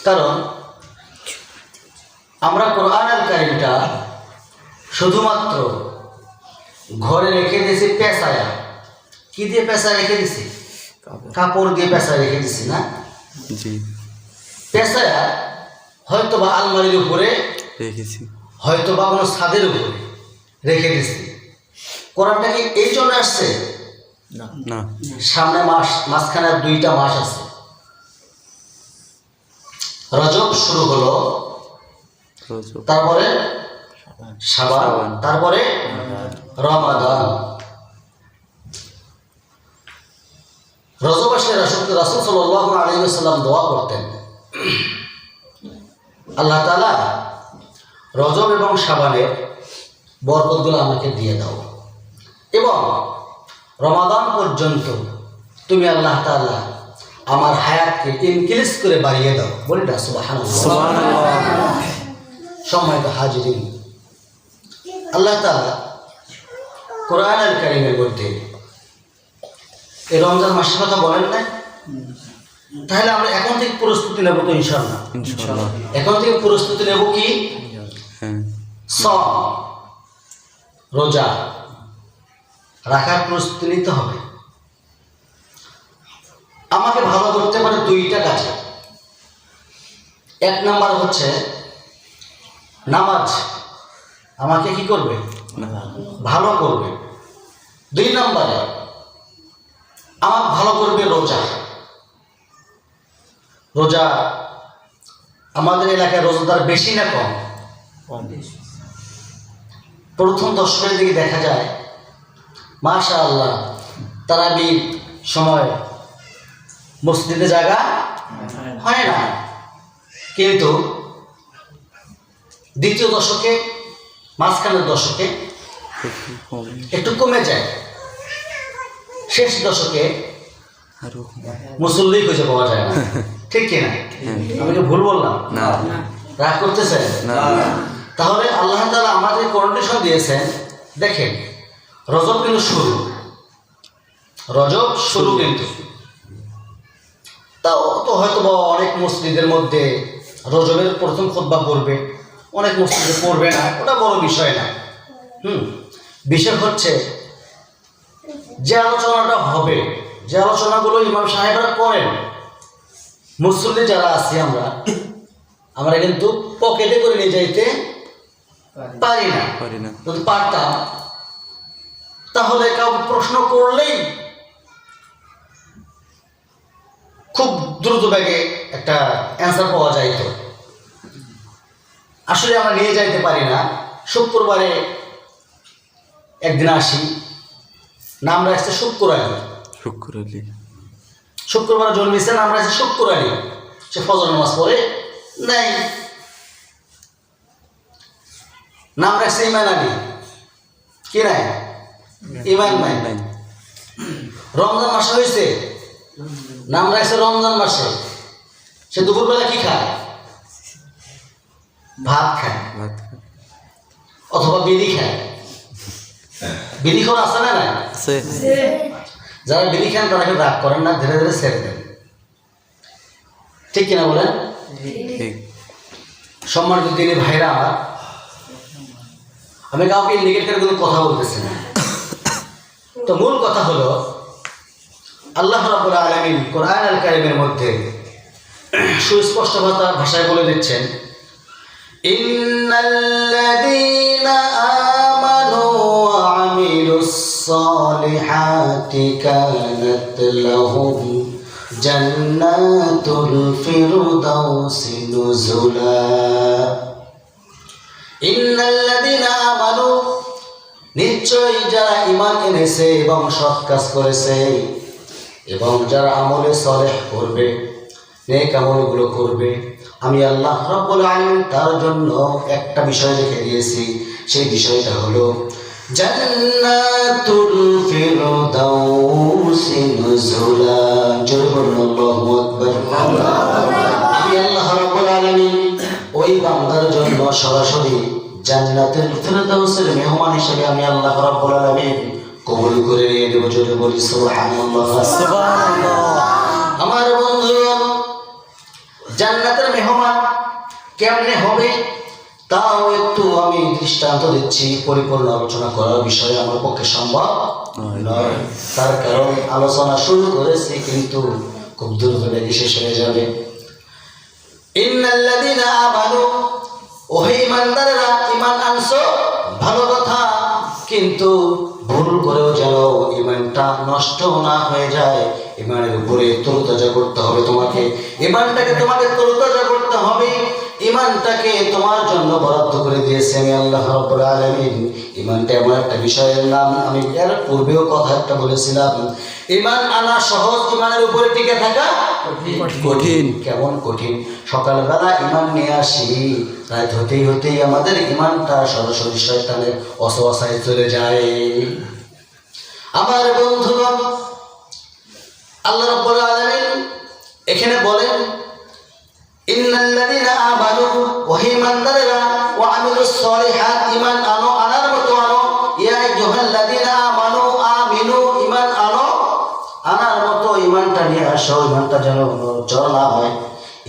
কারণ আমরা কোরআনুল কারীমটা শুধুমাত্র ঘরে রেখে দিয়েছি পেঁচায়া। কি দিয়ে পেঁচায় রেখে দিছি? কাপড় দিয়ে পেঁচায় রেখে দিছি না? জি, পেঁচায়া হয়তো বা আলমারির উপরে রেখেছি, হয়তো বা কোনো ছাদের উপরে রেখে দিছি। কোরআনটা কি এই জন্য আসছে? না, সামনে মাঝখানে 2টা মাস আছে। রজব শুরু হলো, রজব, তারপরে শাবান, তারপরে রমাদান। রজব আসলে রাসূল সাল্লাল্লাহু আলাইহি ওয়াসাল্লাম দোয়া করতেন, আল্লাহ তাআলা রজব এবং শাবানের বরকতগুলো আমাকে দিয়ে দাও এবং রমাদান পর্যন্ত তুমি আল্লাহ তাআলা আমার হায়াতকে ইনক্রিজ করে বাড়িয়ে দাও। বলি না সুবহানাল্লাহ। সম্মানিত হাজিরিন, আল্লাহ তাআলা কোরআনুল কারীমের মধ্যে এই রমজান মাসের কথা বলেন না? তাহলে আমরা এখন থেকে প্রস্তুতি নেব তো ইনশাআল্লাহ। ইনশাআল্লাহ। এখন থেকে প্রস্তুতি নেব কি? হ্যাঁ, সম, রোজা রাখার প্রস্তুতি নিতে হবে। আমাকে ভালো করতে পারে 2টা কাজে। 1 নাম্বার হচ্ছে নামাজ আমাকে কি করবে? ভালো করবে। 2 নম্বরে আমার ভালো করবে রোজা। রোজা আমাদের এলাকায় রোজাদার বেশি না কম? প্রথম দশকের দিকে দেখা যায় মাশাআল্লাহ তারাবির সময় মসজিদে জায়গা হয় না, কিন্তু দ্বিতীয় দশকে, মাঝখানের দশকে একটু কমে যায়, শেষ দশকে আরো মুসল্লি খুঁজে পাওয়া যায় না। ঠিক কিনা? আমি কি ভুল বললাম? না, রাগ করতেছেন? না, তাহলে আল্লাহ তাআলা আমাদের কন্ডিশন দিয়েছেন। দেখেন, রজব কিন্তু শুরু, রজব শুরু কিন্তু তাও তো হয়তো বা অনেক মসজিদের মধ্যে রজবের প্রথম খুতবা পড়বে, অনেক মসজিদে পড়বে না, ওটা বড় বিষয় না। বিষয় হচ্ছে যে আলোচনাটা হবে, যে আলোচনাগুলো ইমাম সাহেবরা করেন, মুসল্লি যারা আছি আমরা কিন্তু পকেটে করে নিয়ে যাইতে পারি না। পারি না, যদি পারতাম তাহলে কাউকে প্রশ্ন করলেই খুব দ্রুত ব্যাগে একটা অ্যান্সার পাওয়া যাইত। আসলে আমরা নিয়ে যাইতে পারি না। শুক্রবারে একদিন আসি, নাম রাখছে শুক্র আলী। শুক্র আলী, শুক্রবার জন্মেছে, নাম রাখছে শুক্র আলী। সে ফজর নামাজ পড়ে নাই, নাম রাখছে ইমান আলী। কি নাই? ইমান নাই। রমজান মাসে হয়েছে, নাম রাখছে রমজান মাসে। সে দুপুরবেলা কি খায়? ভাত খায়, ভাত খায়, অথবা বিড়ি খায়। বিড়ি খাওয়া আছে না? না, আছে। যারা বিড়ি খান তারা কেউ রাগ করেন না, ধীরে ধীরে ছেড়ে দেন। ঠিক কিনা বলেন? ঠিক, সম্মানিত দিনী ভাইরা আমার, আমি কাউকে ইন্ডিকেট করে কোনো কথা বলতেছি না। তো মূল কথা হলো আল্লাহ রাব্বুল আলামিন কোরআনুল কারীমের মধ্যে সুস্পষ্ট ভাষায় বলে দিচ্ছেন, ইন্নাল্লাযীনা আমানু ওয়া আমিলুস সালিহাতি কানাত লাহুম জান্নাতুল ফিরদাউসি নুজুলা। ইন্নাল্লাযীনা আমানু, নিশ্চয়ই যারা ঈমান এনেছে এবং সৎ কাজ করেছে এবং যারা আমলে সালেহ করবে, নেক আমলগুলো করবে, আমি আল্লাহ রাব্বুল আলামিন তার জন্য একটা বিষয় রেখে দিয়েছি। সেই বিষয়টা হলো জান্নাতুল ফিরদাউসি নুজুলা। জোরে বলুন আল্লাহু আকবার। আমি আল্লাহ রাব্বুল আলামিন ওই বান্দার জন্য সরাসরি জান্নাতুল ফিরদাউসের মেহমান হিসেবে আমি আল্লাহ রাব্বুল আলামিন কবুল করে নিয়ে দেব। জোরে বলি সুবহানাল্লাহ। সুবহানাল্লাহ। আমার বন্ধুগণ, জান্নাতের মেহমান কেমনে হবে তাও একটু আমি দৃষ্টান্ত দিচ্ছি। পরিপূর্ণ আলোচনা করার বিষয়ে আমার পক্ষে সম্ভব নয়, তার কারণ আলোচনা শুরু করেছি কিন্তু খুব দ্রুত লেগে শেষ হয়ে যাবে। ইন্নাল্লাযীনা আমানু, ওহে ঈমানদারেরা, ঈমান আনছো ভালো কথা, কিন্তু ভুল করেও যেন ঈমানটা নষ্ট না হয়ে যায়। ঈমানের উপরে তরতাজা করতে হবে তোমাকে, ঈমানটাকে তোমাকে তরতাজা করতে হবে। ঈমানটাকে তোমার জন্য বরাদ্দ করে দিয়েছে আমি আল্লাহ রাব্বুল আলামিন। ঈমানটা এমন একটা বিষয়ের নাম, আমি এর পূর্বেও কথা একটা বলেছিলাম, ঈমান আনা সহজ, ঈমানের উপরে টিকে থাকা কঠিন। কেমন কঠিন! সকালবেলা ঈমান নিয়ে আসি, রাত হতেই হতেই আমাদের ঈমানটা সরাসরি শয়তানের ওয়াসওয়াসায় চলে যায়। আমার বন্ধুগণ, আল্লাহ রাব্বুল আলামিন এখানে বলেন ইন্নাল্লাযীনা আমানু, ওহে ঈমানদারেরা, ওয়া আমিলুস সলিহাত, ঈমান আনো, আনার মতো আনো। ইয়া আইয়ুহাল্লাযীনা আমানু আমিনু, ঈমান আনো, আনার মতো ঈমানটা নিয়ে আসো। ঈমানটা যেন নড়চড় না হয়।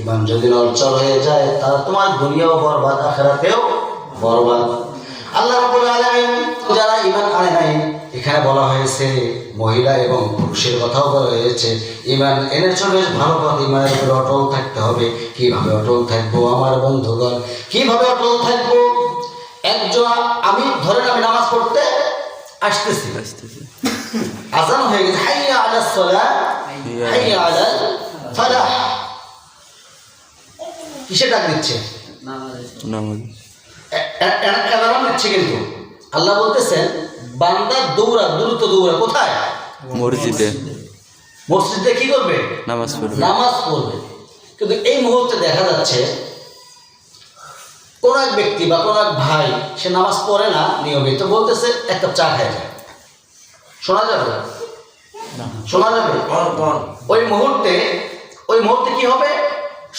ঈমান যদি নড়চড় হয়ে যায় তাহলে তোমার দুনিয়াও বরবাদ, আখিরাতেও বরবাদ। আল্লাহ রাব্বুল আলামিন যারা ঈমান আনে নাই, এখানে বলা হয়েছে মহিলা এবং পুরুষের কথাও বলা হয়েছে। ঈমান এনেছ বেশ ভালো কথা, ঈমানের উপরে অটল থাকতে হবে। কিভাবে অটল থাকবো আমার বন্ধুগণ, কিভাবে অটল থাকবো? একজন, আমি ধরেন আমি নামাজ পড়তে আসতেছি, আযান হয়ে গেছে, হাইয়া আলাস সালাহ, হাইয়া আলাল ফালাহ, কিসে ডাক দিচ্ছে? নামাজ। অ্যালার্ম দিচ্ছে, কিন্তু আল্লাহ বলতেছেন বান্দা দৌড়া, দ্রুত দৌড়া। কোথায়? মসজিদে। মসজিদে কি করবে? নামাজ পড়বে। নামাজ পড়বে। কিন্তু এই মুহূর্তে দেখা যাচ্ছে কোন এক ব্যক্তি বা কোন এক ভাই, সে নামাজ পড়ে না নিয়মিত, বলতেছে এক কাপ চা খাই যায়। শোনা যাবে? শোনা যাবে? ওই মুহূর্তে কি হবে?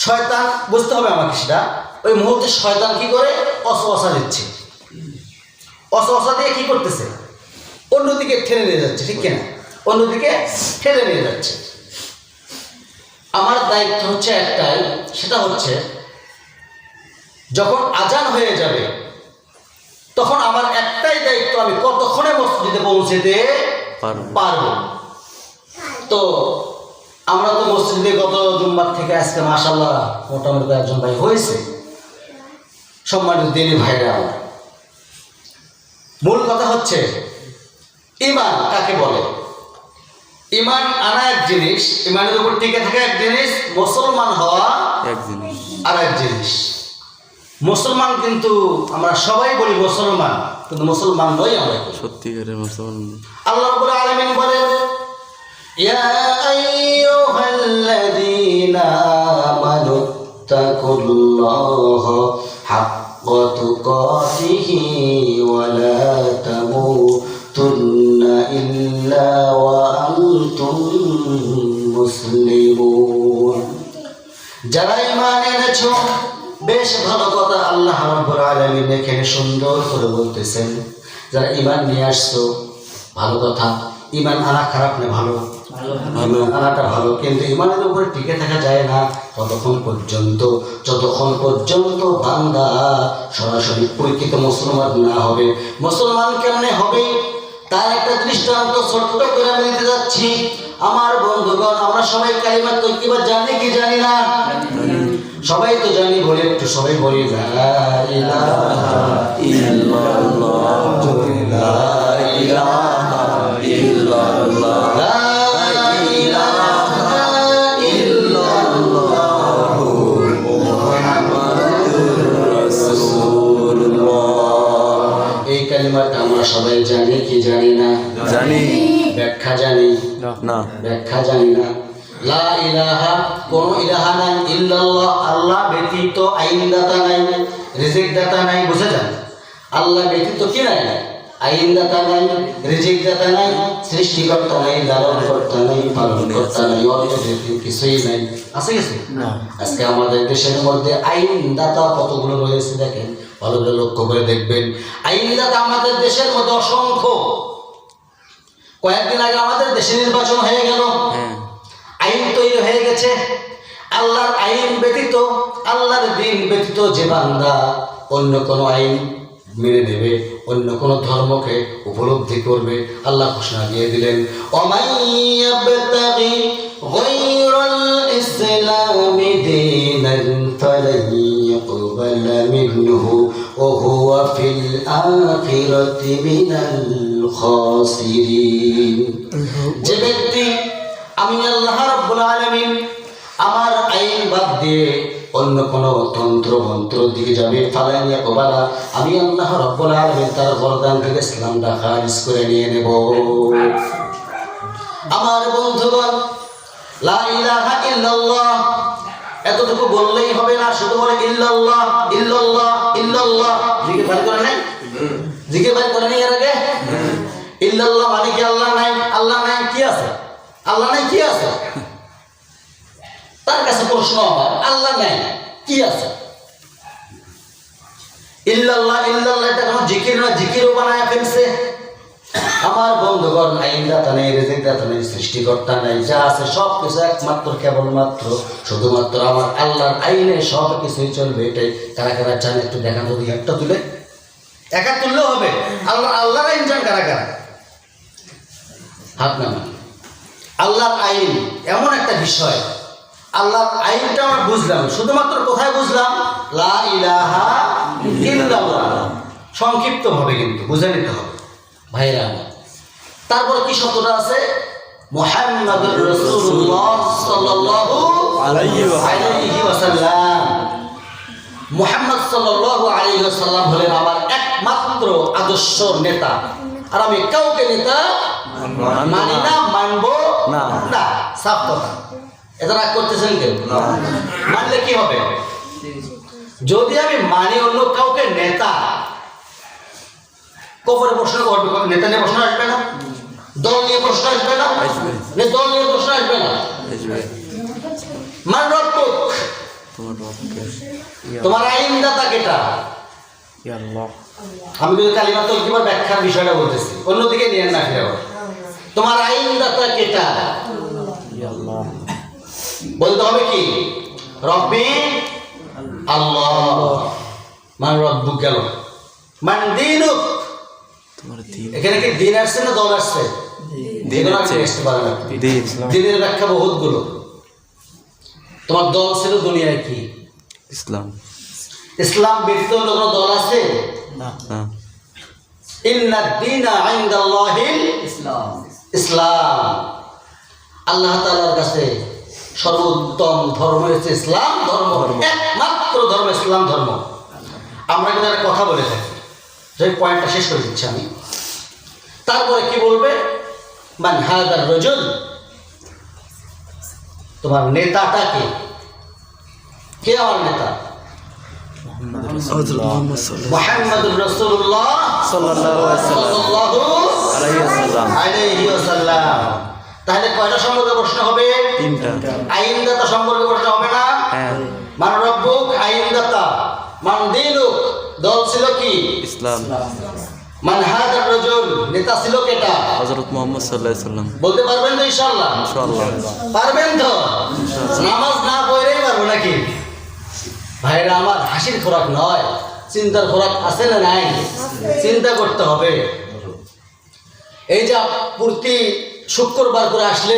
শয়তান, বুঝতে হবে আমাকে সেটা, ওই মুহূর্তে শয়তান কি করে? ওয়াসওয়াসা দিচ্ছে। ওয়াসওয়াসা দিয়ে কি করতেছে? অন্যদিকে ঠেলে নিয়ে যাচ্ছে, ঠিক কিনা? অন্যদিকে ঠেলে নিয়ে যাচ্ছে। আমার দায়িত্ব হচ্ছে একটাই, সেটা হচ্ছে যখন আজান হয়ে যাবে তখন আমার একটাই দায়িত্ব, আমি কতক্ষণে মসজিদে পৌঁছতে পারবো। তো আমরা তো মসজিদে গত জুম্মার থেকে আজকে মাশাআল্লাহ মোটামুটি একজন ভাই হয়েছে। সম্মানিত দিনী ভাইরা, মূল কথা হচ্ছে ঈমান কাকে বলে? ঈমান আনা এক জিনিস, ঈমানের উপর টিকে থাকা এক জিনিস, মুসলমান হওয়া এক জিনিস আর এক জিনিস। মুসলমান কিন্তু আমরা সবাই বলি মুসলমান, কিন্তু মুসলমান নই আমরা। সত্যিকারের মুসলমান। আল্লাহ রাব্বুল আলামিন বলেন ইয়া আইয়ুহাল্লাযীনা আমানু তাকুল্লাহা হাক্কা তুকাতিহি ওয়া লা তামুতুন্না ইল্লা ওয়া আনতুম মুসলিমুন। যারা ঈমান এনেছো, বেশ ভালো কথা আল্লাহ রাব্বুল আলামিন এখানে সুন্দর করে বলতেছেন, যারা ঈমান নিয়ে আসছো ভালো কথা। ঈমান আনা খারাপ না, ভালো। ঈমান আনাটা ভালো, কিন্তু ঈমানের উপরে টিকে থাকা যায় না যতক্ষণ পর্যন্ত বান্দা সরাসরি প্রকৃত মুসলমান না হবে। মুসলমান কেমনে হবে তার একটা দৃষ্টান্ত ছোট্ট করে আমি দিতে যাচ্ছি। আমার বন্ধুগণ, আমরা সবাই কালিমা তৈয়বা জানি কি জানি না? সবাই তো জানি, বলে একটু সবাই বলি লা ইলাহা ইল্লাল্লাহ, লা ইলাহা ইল্লাল্লাহ, লা ইলাহা ইল্লাল্লাহ, মুহাম্মাদুর রাসূলুল্লাহ। এই কালিমাটা আমরা সবাই জানি কি জানি না? জানি। ব্যাখ্যা জানি না, ব্যাখ্যা জানি না। লা ইলাহা, কোন ইলাহা নাই, ইল্লাল্লাহ, আল্লাহ ব্যতীত আইনদাতা নাই, রিজিক দাতা নাই। বুঝে যান, আল্লাহ ব্যতীত কি নাই? আইনদাতা নাই, রিজিক দাতা নাই, সৃষ্টিকর্তা নাই, লালনকর্তা নাই, পালনকর্তা নাই, অন্য কিছুই নাই। আছে কিছু? আজকে আমাদের দেশের মধ্যে আইনদাতা কতগুলো রয়েছে দেখেন, ভালো করে লক্ষ্য করে দেখবেন। আইনদাতা আমাদের দেশের মধ্যে অসংখ্য। কয়েকদিন আগে আমাদের দেশে নির্বাচন হয়ে গেল, আইন তৈরি হয়ে গেছে। আল্লাহর আইন ব্যতীত, আল্লাহর দ্বীন ব্যতীত যে বান্দা অন্য কোনো আইন মেনে নেবে, অন্য কোনো ধর্মকে উপলব্ধি করবে, আল্লাহ ঘোষণা দিয়ে দিলেন, ওমাইয়াবতাগি গায়রাল ইসলামি দীনান ফালান ইউকবালা মিনহু ওয়া হুয়া ফিল আখিরাতি মিনাল খাসিরিন। যে ব্যক্তি আমি আল্লাহ রাব্বুল আলামিন আমার আইন বাদ দিয়ে অন্য কোনো তন্ত্র মন্ত্র দিকে যাবে, ফালাইয়া কোবালা, আমি আল্লাহ রাব্বুল আলামিন তার গর্দান থেকে ইসলামটা খারিজ করে নিয়ে নেব। আমার বন্ধুগণ, লা ইলাহা ইল্লাল্লাহ এতটুকু বললেই হবে না, শুধু বলে ইল্লাল্লাহ ইল্লাল্লাহ ইল্লাল্লাহ। জিকির বাদ করে নাই, জিকির বাদ করে নাই এর আগে। ইল্লাল্লাহ মানে কি আল্লাহ নাই? আল্লাহ নাই কি আছে? আল্লাহ নাই কি আছে? তার কাছে প্রশ্ন আমার, আল্লাহ নাই কি আছে? ইল্লাল্লাহ ইল্লাল্লাহ এটা কোনো জিকির না, জিকিরও বানায় ফেলছে। আমার বন্ধুগণ, আইনদাতা নেই, রিজিকদাতা নেই, সৃষ্টিকর্তা নেই, যা আছে সব কিছু একমাত্র কেবলমাত্র শুধুমাত্র আমার আল্লাহর আইনে সব কিছুই চলবে। এটাই কারা কারা চান একটু দেখান যদি, একটা তুলে, একা তুললেও হবে। আল্লাহর আইন চান কারা কারা? হাত নামান। আল্লাহর আইন এমন একটা বিষয়, আল্লাহর আইনটা আমরা বুঝলাম, শুধুমাত্র কোথায় বুঝলাম? লা ইলাহা ইল্লাল্লাহ, সংক্ষিপ্ত ভাবে কিন্তু বুঝে নিতে হবে ভাইরা আমার। তারপরে কি শব্দটা আছে? মুহাম্মাদুর রাসূলুল্লাহ সাল্লাল্লাহু আলাইহি ওয়াসাল্লাম। মুহাম্মদ সাল্লাল্লাহু আলাইহি ওয়াসাল্লাম হলেন আমার একমাত্র আদর্শ নেতা। আর আমি কাউকে নেতা মানি না, মানবো না, সাফ কথা। এটা রাগ করতেছেন কেউ? মানলে কি হবে? যদি আমি মানি অন্য কাউকে নেতা, কবরে প্রশ্ন করবে, নেতা নিয়ে প্রশ্ন আসবে না, দল নিয়ে প্রশ্ন আসবে না, দল নিয়ে প্রশ্ন আসবে না। মান রব্বুক, তোমার আইনদাতা কেটা? আমি কিন্তু কালিমা তকবীর ব্যাখ্যার বিষয়টা বলতেছি, অন্যদিকে নিয়ে না ফিরে। তোমার আইনদাতা কেটা? বলতে হবে কি? রব্বি আল্লাহ। মান রব্বুক গেল, মান দীনুক। এখানে কি দিন আসছে না দল আসছে? দিনের ব্যাখ্যা বহুত গুলো। তোমার দল ছিল দুনিয়ায় কি? ইসলাম। ইসলাম ব্যতীত অন্য কোনো দল আছে? না। ইন্না দীনা ইনদাল্লাহিল ইসলাম। ইসলাম আল্লাহ তাআলার কাছে সর্বোত্তম ধর্ম হচ্ছে ইসলাম ধর্ম, একমাত্র ধর্ম ইসলাম ধর্ম। আমরা কিন্তু একটা কথা বলে থাকি, যে পয়েন্টটা শেষ করে দিচ্ছি আমি। তারপরে কি বলবে? মান হাদার রাজুল, তোমার নেতাটা কে? কে আমার নেতা? মুহাম্মাদুর রাসূলুল্লাহ সাল্লাল্লাহু আলাইহি ওয়াসাল্লাম। তাহলে কয়টা সম্পর্কে প্রশ্ন হবে? তিনটা। আইনদাতা সম্পর্কে প্রশ্ন হবে না? হ্যাঁ। মান রব্বুক আইনদাতা, মান দীনুক দল ছিল কি? ইসলাম। মান হাদার রাজুল নেতা ছিল কেটা? হযরত মুহাম্মদ সাল্লাল্লাহু আলাইহি ওয়াসাল্লাম। বলতে পারবেন তো ইনশাআল্লাহ? ইনশাআল্লাহ পারবেন তো? নামাজ না পড়লেই পারবো নাকি? ভাইরা আমার, হাসির খোরাক নয়, চিন্তার খোরাক আছে না নাই? চিন্তা করতে হবে। এই যে প্রতি শুক্রবার করে আসলে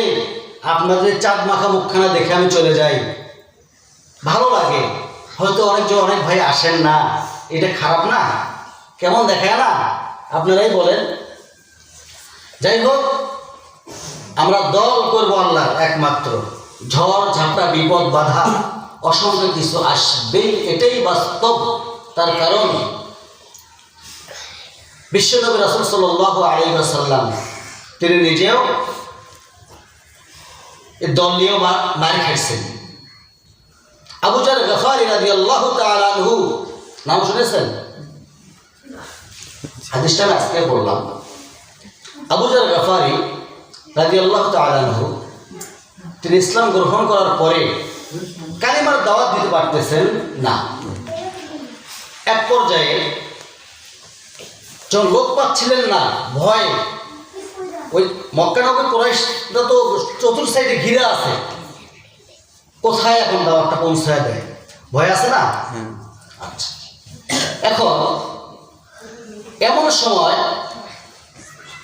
আপনাদের চাঁদ মাখা মুখখানা দেখে আমি চলে যাই, ভালো লাগে। হয়তো অনেক ভাই আসেন না, এটা খারাপ না? কেমন দেখায় না? আপনারাই বলেন। যাই হোক, আমরা দল করবো আল্লাহ একমাত্র। ঝড় ঝাপটা বিপদ বাধা অসংখ্য কিছু আসবে, এটাই বাস্তব। তার কারণ বিশ্বনবী রাসূল সাল্লাল্লাহু আলাইহি ওয়াসাল্লাম তিনি নিজেও এই দল নিয়েও মার খাইছেন। আবু জার গফারি রাদিয়াল্লাহু তাআলা আনহু নাম শুনেছেন? হাদিসটা আজকে বললাম। আবু জার গফারি রাদিয়াল্লাহু তাআলা আনহু তিনি ইসলাম গ্রহণ করার পরে কালিমার দাওয়াত দিতে পারতেছেন না। এক পর্যায়ে যখন লোক পাচ্ছিলেন না, ভয়, ওই মক্কা নগর কুরাইশরা তো চতুর্থ সাইডে ঘিরে আছে, কোথায় এখন দাওয়াতটা পৌঁছায় দেয়, ভয় আছে না? হ্যাঁ। আচ্ছা, এখন এমন সময়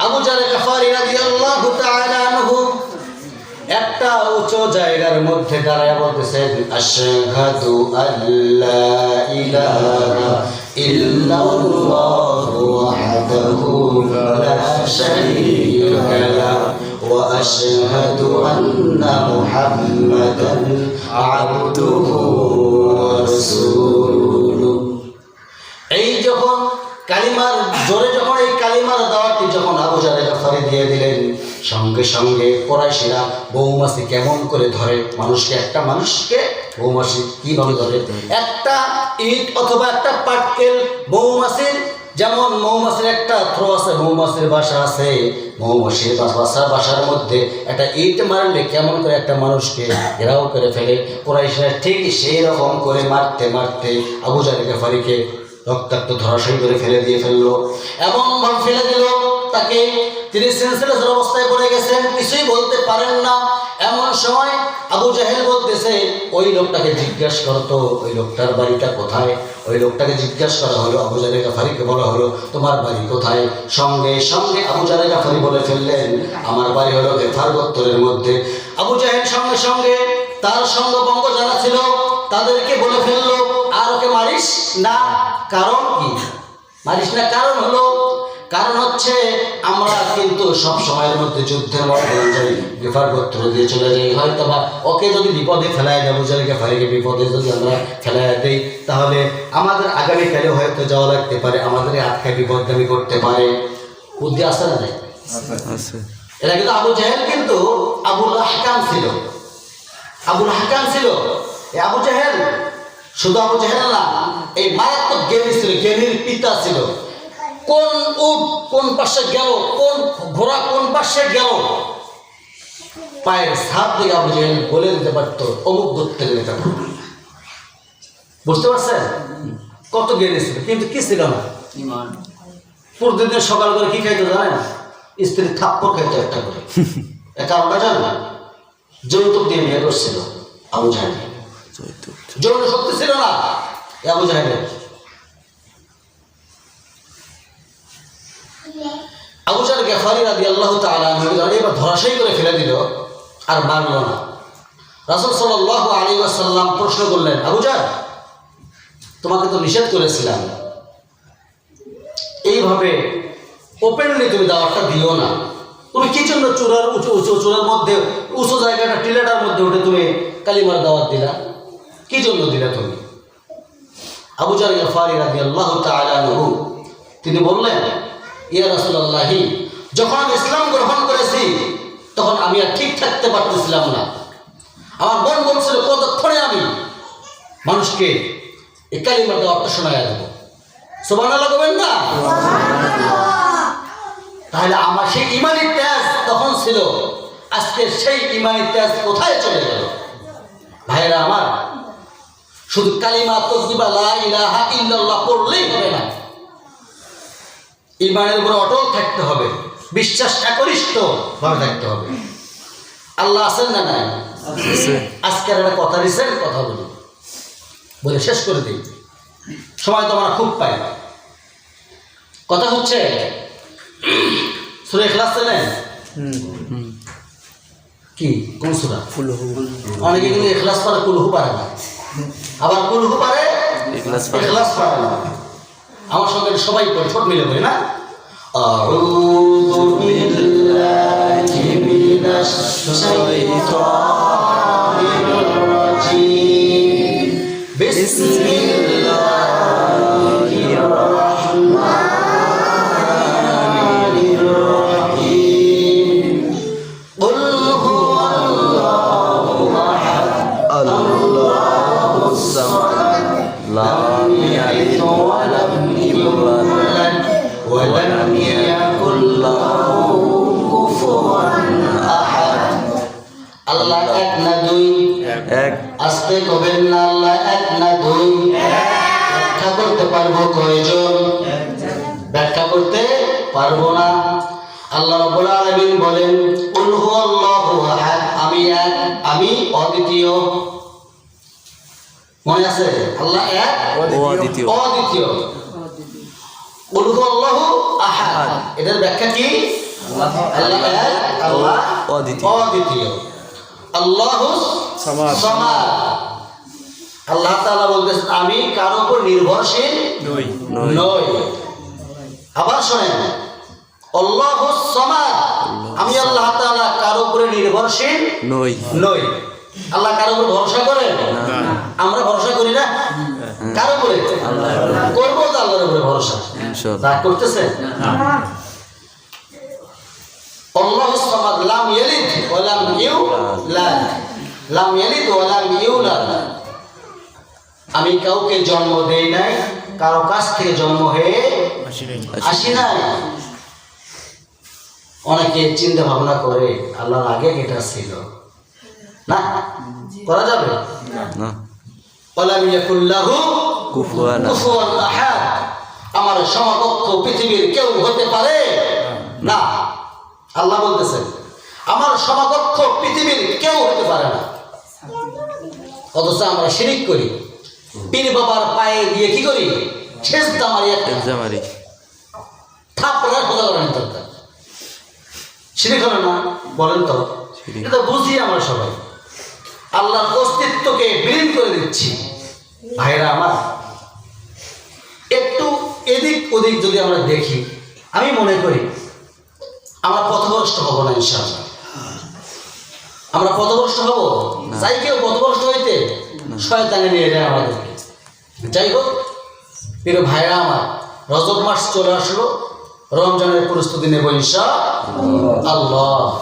আবু জার গফারি রাদিয়াল্লাহু তাআলা আনহু একটা উঁচু জায়গার মধ্যে দাঁড়ায় বলতেছেন, আশহাদু আল্লা ইলাহা ইল্লাল্লাহু ওয়াহদাহু লা শারীকা লাহু ওয়া আশহাদু আন্না মুহাম্মাদান আবদুহু ওয়া রাসূলুহু। এই যখন কালিমার জোরে যখন এই কালিমার দাওয়াতটি যখন আবু জার গফারি দিয়ে দিলেন, সঙ্গে সঙ্গে কুরাইশরা মৌমাছি কেমন করে ধরে মানুষকে, একটা মানুষকে মৌমাছি কিভাবে ধরে, একটা ইট অথবা একটা পাটকেল মৌমাছির, যেমন মৌমাছির একটা থ্রো আছে, মৌমাছির বাসা আছে, মৌমাছির বাসার মধ্যে একটা ইট মারলে কেমন করে একটা মানুষকে ঘেরাও করে ফেলে, কুরাইশরা ঠিক সেই রকম করে মারতে মারতে আবু জার গফারিকে রক্তাক্ত ধরাশয়ী করে ফেললো, এমনভাবে ফেলে দিল তাকে তিনি সেন্সলেস অবস্থায় পড়ে গেছেন, কিছুই বলতে পারেন না। এমন সময় আবু জাহেল বলতেছে, ওই লোকটাকে জিজ্ঞাসা করতো ওই লোকটার বাড়িটা কোথায়। ওই লোকটাকে জিজ্ঞাসা করা হলো, আবু জার গফারিকে বলা হলো তোমার বাড়ি কোথায়। সঙ্গে সঙ্গে আবু জার গফারি বলে ফেললেন, আমার বাড়ি হলো গেফার গোত্রের মধ্যে। আবু জাহেল সঙ্গে সঙ্গে তার সঙ্গভঙ্গ যারা ছিল তাদেরকে বলে ফেললো, আর ওকে মারিস না। কারণ কি মারিস না? কারণ হচ্ছে আমরা কিন্তু সব সময়ের মধ্যে যুদ্ধের মধ্যে যাই, গেফার গোত্র দিয়ে চলে যাই, হয়তো বা ওকে যদি বিপদে ফেলায় দেয়, আবু জার গফারিকে বিপদে যদি আমরা ফেলায় দেই, তাহলে আমাদের আগামীকালে হয়তো যাওয়া লাগতে পারে, আমাদের আটকে বিপদগামী করতে পারে। বুদ্ধি আছে না? নাই আছে। এটা কিন্তু আবু জাহেল কিন্তু আবুল হাকাম ছিল, আবুল হাকাম ছিল। এই আবু জাহেল শুধু আবু জাহেল না, এই মারাত্মক জ্ঞানী ছিল, জ্ঞানীর পিতা ছিল। কোন উট কোন পাশে গেল, কোন ঘোড়া কোন পাশে গেল, পায়ের ছাপ থেকে আবু জাহেল বলে দিতে পারতো অমুক গোত্রের নেতা। বুঝতে পারছেন কত জ্ঞানী ছিল, কিন্তু কি ছিল না? প্রতিদিন সকাল করে কি খাইতো জানেন? স্ত্রী থাপ্পড় খাইতো একটা করে। কারণটা জানেন? যৌতুক দিয়ে বিয়ে করছিল আবু জাহেল। যৌন শক্তি ছিল না আবু জাহেলের। আবু জার গফারি রাদিয়াল্লাহু তাআলা আনহু এবার ধরাশায়ী করে ফেলে দিল, আর মারল না। রাসূল সাল্লাল্লাহু আলাইহি ওয়াসাল্লাম প্রশ্ন করলেন, আবু জার তোমাকে তো নিষেধ করেছিলাম এইভাবে ওপেনলি তুমি দাওয়াতটা দিও না, তুমি কি জন্য চূড়ার চূড়ার মধ্যে উঁচু জায়গাটা টিলাটার মধ্যে উঠে তুমি কালিমার দাওয়াত দিলা, কি জন্য দিলা তুমি? আবু জার গফারি রাদিয়াল্লাহু তাআলা আনহু তিনি বললেন, ইয়া রাসূলুল্লাহ, যখন আমি ইসলাম গ্রহণ করেছি তখন আমি আর ঠিক থাকতে পারতেছিলাম না। আমার মন বলছিল কতক্ষণে আমি মানুষকে এই কালিমার দাওয়াতটা শোনায়া দেব। সুবহানাল্লাহ বলবেন না? তাহলে আমার সেই ইমানি তেজ তখন ছিল, আজকে সেই ইমানি তেজ কোথায় চলে গেল? ভাইরা আমার, শুধু কালিমা তাসবিহ লা ইলাহা ইল্লাল্লাহ পড়লেই হবে না, ইমানের উপর অটল থাকতে হবে, বিশ্বাস একনিষ্ঠ ভাবে থাকতে হবে। আল্লাহ আছেন না নাই? আজকের একটা কথা রিসেন্ট কথা বলে শেষ করে দিই, সময় তো আমরা খুব পাই। কথা হচ্ছে সূরা ইখলাস জানেন কি? কোন সূরা? অনেকে কিন্তু ইখলাস পারে, কুলহু পারে না, আবার কুলহু পারে, ইখলাস পারে না। আমার সঙ্গে সবাই পড়ে, ছোট মিলে বলি না? আউযু বিল্লাহি মিনাশ শাইতানির রাজীম, বিসমিল্লাহির রাহমানির রাহিম। কুল হুয়াল্লাহু আহাদ, আল্লাহুস সামাদ, লাম ইয়ালিদ ওয়া লাম ইউলাদ ওয়া লাম ইয়াকুল লাহু কুফুয়ান আহাদ। আল্লাহ এক না দুই, এক। আস্তে কবেন না, আল্লাহ এক না দুই। ব্যাখ্যা করতে পারবো কয়জন? ব্যাখ্যা করতে পারবো না। আল্লাহ রাব্বুল আলামিন বলেন, কুল হুয়াল্লাহু আহাদ, আমি এক, আমি অদ্বিতীয়। মনে আছে? আল্লাহ এক, অদ্বিতীয়। অদ্বিতীয়। কুল হুয়াল্লাহু আহাদ, এটার ব্যাখ্যা কি? আল্লাহ এক, আল্লাহ অদ্বিতীয়। অদ্বিতীয়। আল্লাহুস সামাদ। সামাদ। আল্লাহ তাআলা বলতেছেন আমি কারো উপর নির্ভরশীল নই। নই। আবার শোনেন, আল্লাহুস সামাদ, আমি আল্লাহ তাআলা কারো উপরে নির্ভরশীল নই। নই। আল্লাহ কারো উপর ভরসা করেন? না। আমরা ভরসা করি না কার উপরে? করবো তো আল্লাহর উপরে ভরসা। ইনশাআল্লাহ। রাগ করতেছেন? আল্লাহুস সামাদ, লাম ইয়ালিদ ওয়া লাম ইউলাদ, লাম ইয়ালিদ ওয়া লাম ইউলাদ। আমি কাউকে জন্ম দেই নাই, কারো কাছ থেকে জন্ম হয়ে আসি নাই। অনেকে চিন্তা ভাবনা করে আল্লাহর আগে এটা ছিল না, করা যাবে না। ওয়ালাম ইয়াকুল্লাহু কুফুয়ান আহাদ। কুফুয়ান আহাদ, আমার সমকক্ষ পৃথিবীর কেউ হতে পারে না। আল্লাহ বলতেছেন আমার সমকক্ষ পৃথিবীর কেউ হতে পারে না। অথচ আমরা শিরিক করি, পীর বাবার পায়ে দিয়ে কি করি? সেজদা মারি, একটা এক্সামারি। থাপড়া খোদা করেন দরকার। শিরিক হলো না? বলেন তো। শিরিক। এটা বুঝি আমরা সবাই, আল্লাহর অস্তিত্বকে বিলীন করে দিচ্ছি। ভাইরা আমার, একটু এদিক ওদিক যদি আমরা দেখি, আমি মনে করি আমরা পথভ্রষ্ট হব না ইনশাআল্লাহ। আমরা পথভ্রষ্ট হব? চাই কেউ পথভ্রষ্ট হইতে? শয়তানে নিয়ে যায় আমাদেরকে। যাই হোক, প্রিয় ভাইরা আমার, রজব মাস চলে আসলো, রমজানের প্রস্তুতি নেব ইনশাআল্লাহ।